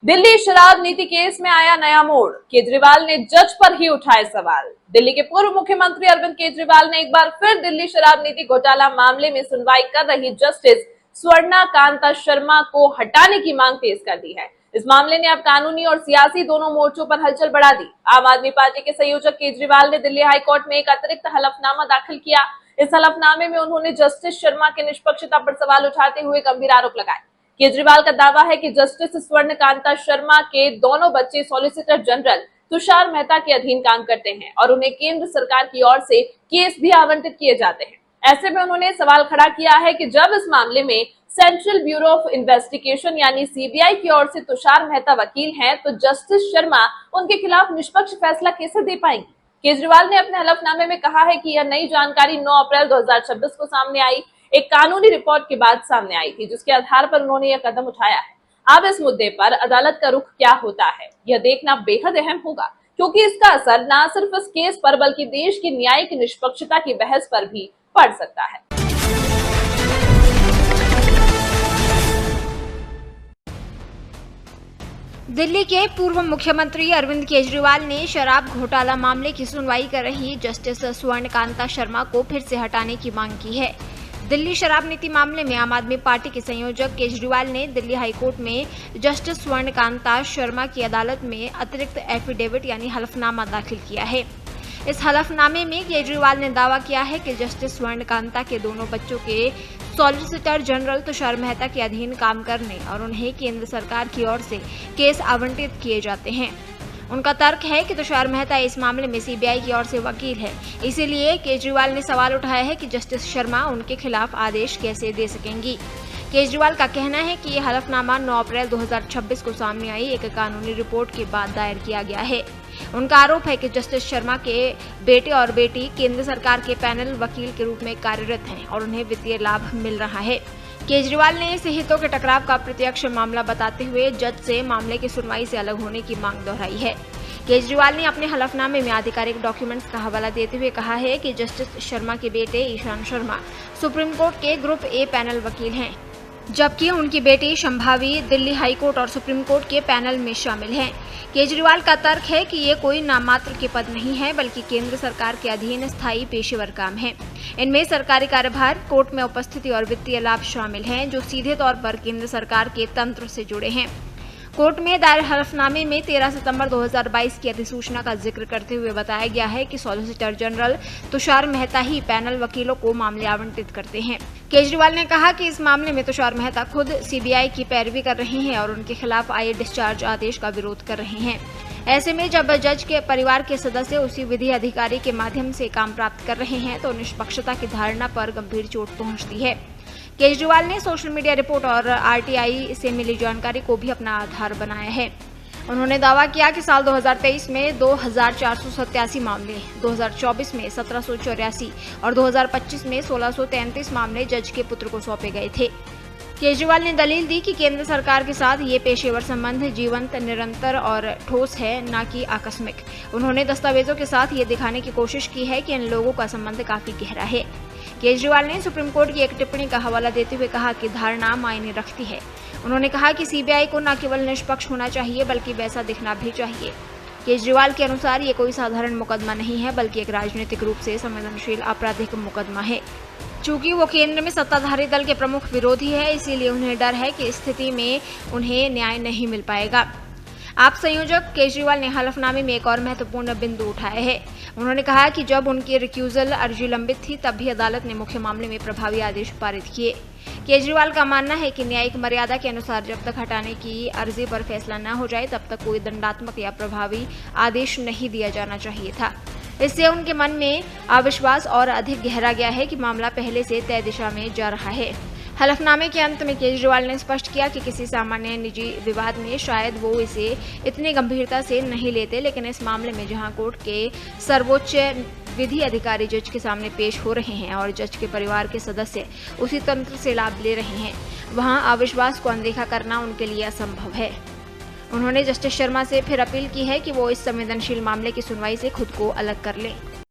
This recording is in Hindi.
दिल्ली शराब नीति केस में आया नया मोड़, केजरीवाल ने जज पर ही उठाए सवाल। दिल्ली के पूर्व मुख्यमंत्री अरविंद केजरीवाल ने एक बार फिर दिल्ली शराब नीति घोटाला मामले में सुनवाई कर रही जस्टिस स्वर्णा कांता शर्मा को हटाने की मांग तेज कर दी है। इस मामले ने अब कानूनी और सियासी दोनों मोर्चों पर हलचल बढ़ा दी। आम आदमी पार्टी के संयोजक केजरीवाल ने दिल्ली हाईकोर्ट में एक अतिरिक्त हलफनामा दाखिल किया। इस हलफनामे में उन्होंने जस्टिस शर्मा की निष्पक्षता पर सवाल उठाते हुए गंभीर आरोप लगाए। केजरीवाल का दावा है कि जस्टिस स्वर्ण कांता शर्मा के दोनों बच्चे सॉलिसिटर जनरल तुषार मेहता के अधीन काम करते हैं और उन्हें केंद्र सरकार की ओर से केस भी आवंटित किए जाते हैं। ऐसे में उन्होंने सवाल खड़ा किया है कि जब इस मामले में सेंट्रल ब्यूरो ऑफ इन्वेस्टिगेशन यानी सीबीआई की ओर से तुषार मेहता वकील हैं, तो जस्टिस शर्मा उनके खिलाफ निष्पक्ष फैसला कैसे दे पाएंगी। केजरीवाल ने अपने हलफनामे में कहा है कि यह नई जानकारी 9 अप्रैल 2026 को सामने आई, एक कानूनी रिपोर्ट के बाद सामने आई थी, जिसके आधार पर उन्होंने यह कदम उठाया है। अब इस मुद्दे पर अदालत का रुख क्या होता है, यह देखना बेहद अहम होगा, क्योंकि इसका असर न सिर्फ इस केस पर बल्कि देश की न्यायिक निष्पक्षता की बहस पर भी पड़ सकता है। दिल्ली के पूर्व मुख्यमंत्री अरविंद केजरीवाल ने शराब घोटाला मामले की सुनवाई कर रही जस्टिस स्वर्ण कांता शर्मा को फिर से हटाने की मांग की है। दिल्ली शराब नीति मामले में आम आदमी पार्टी के संयोजक केजरीवाल ने दिल्ली हाईकोर्ट में जस्टिस स्वर्ण कांता शर्मा की अदालत में अतिरिक्त एफिडेविट यानी हलफनामा दाखिल किया है। इस हलफनामे में केजरीवाल ने दावा किया है कि जस्टिस स्वर्ण कांता के दोनों बच्चों के सॉलिसिटर जनरल तुषार मेहता के अधीन काम करने और उन्हें केंद्र सरकार की ओर से केस आवंटित किए जाते हैं। उनका तर्क है कि तुषार मेहता इस मामले में सीबीआई की ओर से वकील है, इसीलिए केजरीवाल ने सवाल उठाया है कि जस्टिस शर्मा उनके खिलाफ आदेश कैसे दे सकेंगी। केजरीवाल का कहना है कि यह हलफनामा 9 अप्रैल 2026 को सामने आई एक कानूनी रिपोर्ट के बाद दायर किया गया है। उनका आरोप है कि जस्टिस शर्मा के बेटे और बेटी केंद्र सरकार के पैनल वकील के रूप में कार्यरत हैं और उन्हें वित्तीय लाभ मिल रहा है। केजरीवाल ने इसे हितों के टकराव का प्रत्यक्ष मामला बताते हुए जज से मामले की सुनवाई से अलग होने की मांग दोहराई है। केजरीवाल ने अपने हलफनामे में आधिकारिक डॉक्यूमेंट्स का हवाला देते हुए कहा है कि जस्टिस शर्मा के बेटे ईशान शर्मा सुप्रीम कोर्ट के ग्रुप ए पैनल वकील हैं, जबकि उनकी बेटी संभावी दिल्ली हाईकोर्ट और सुप्रीम कोर्ट के पैनल में शामिल हैं। केजरीवाल का तर्क है कि ये कोई नामात्र के पद नहीं है, बल्कि केंद्र सरकार के अधीन स्थायी पेशेवर काम है। इनमें सरकारी कार्यभार, कोर्ट में उपस्थिति और वित्तीय लाभ शामिल हैं, जो सीधे तौर पर केंद्र सरकार के तंत्र से जुड़े हैं। कोर्ट में दायर हलफनामे में 13 सितंबर 2022 की अधिसूचना का जिक्र करते हुए बताया गया है कि सॉलिसिटर जनरल तुषार मेहता ही पैनल वकीलों को मामले आवंटित करते हैं। केजरीवाल ने कहा कि इस मामले में तुषार मेहता खुद सीबीआई की पैरवी कर रहे हैं और उनके खिलाफ आए डिस्चार्ज आदेश का विरोध कर रहे हैं। ऐसे में जब जज के परिवार के सदस्य उसी विधि अधिकारी के माध्यम से काम प्राप्त कर रहे हैं, तो निष्पक्षता की धारणा पर गंभीर चोट पहुंचती है। केजरीवाल ने सोशल मीडिया रिपोर्ट और आरटीआई से मिली जानकारी को भी अपना आधार बनाया है। उन्होंने दावा किया कि साल 2023 में 2487 मामले, 2024 में 1784 और 2025 में 1633 मामले जज के पुत्र को सौंपे गए थे। केजरीवाल ने दलील दी कि केंद्र सरकार के साथ ये पेशेवर संबंध जीवंत, निरंतर और ठोस है, न कि आकस्मिक। उन्होंने दस्तावेजों के साथ ये दिखाने की कोशिश की है कि इन लोगों का संबंध काफी गहरा है। केजरीवाल ने सुप्रीम कोर्ट की एक टिप्पणी का हवाला देते हुए कहा कि धारणा मायने रखती है। उन्होंने कहा कि सीबीआई को न केवल निष्पक्ष होना चाहिए, बल्कि वैसा दिखना भी चाहिए। केजरीवाल के अनुसार ये कोई साधारण मुकदमा नहीं है, बल्कि एक राजनीतिक रूप से संवेदनशील आपराधिक मुकदमा है। चूंकि वो केंद्र में सत्ताधारी दल के प्रमुख विरोधी है, इसीलिए उन्हें डर है कि इस स्थिति में उन्हें न्याय नहीं मिल पाएगा। आप संयोजक केजरीवाल ने हलफनामे में एक और महत्वपूर्ण बिंदु उठाया है। उन्होंने कहा कि जब उनकी रिक्यूजल अर्जी लंबित थी, तब भी अदालत ने मुख्य मामले में प्रभावी आदेश पारित किए। केजरीवाल का मानना है कि न्यायिक मर्यादा के अनुसार जब तक हटाने की अर्जी पर फैसला न हो जाए, तब तक कोई दंडात्मक या प्रभावी आदेश नहीं दिया जाना चाहिए था। इससे उनके मन में अविश्वास और अधिक गहरा गया है कि मामला पहले से तय दिशा में जा रहा है। हलफनामे के अंत में केजरीवाल ने स्पष्ट किया कि किसी सामान्य निजी विवाद में शायद वो इसे इतनी गंभीरता से नहीं लेते, लेकिन इस मामले में जहां कोर्ट के सर्वोच्च विधि अधिकारी जज के सामने पेश हो रहे हैं और जज के परिवार के सदस्य उसी तंत्र से लाभ ले रहे हैं, वहां अविश्वास को अनदेखा करना उनके लिए असंभव है। उन्होंने जस्टिस शर्मा से फिर अपील की है कि वो इस संवेदनशील मामले की सुनवाई से खुद को अलग कर लें।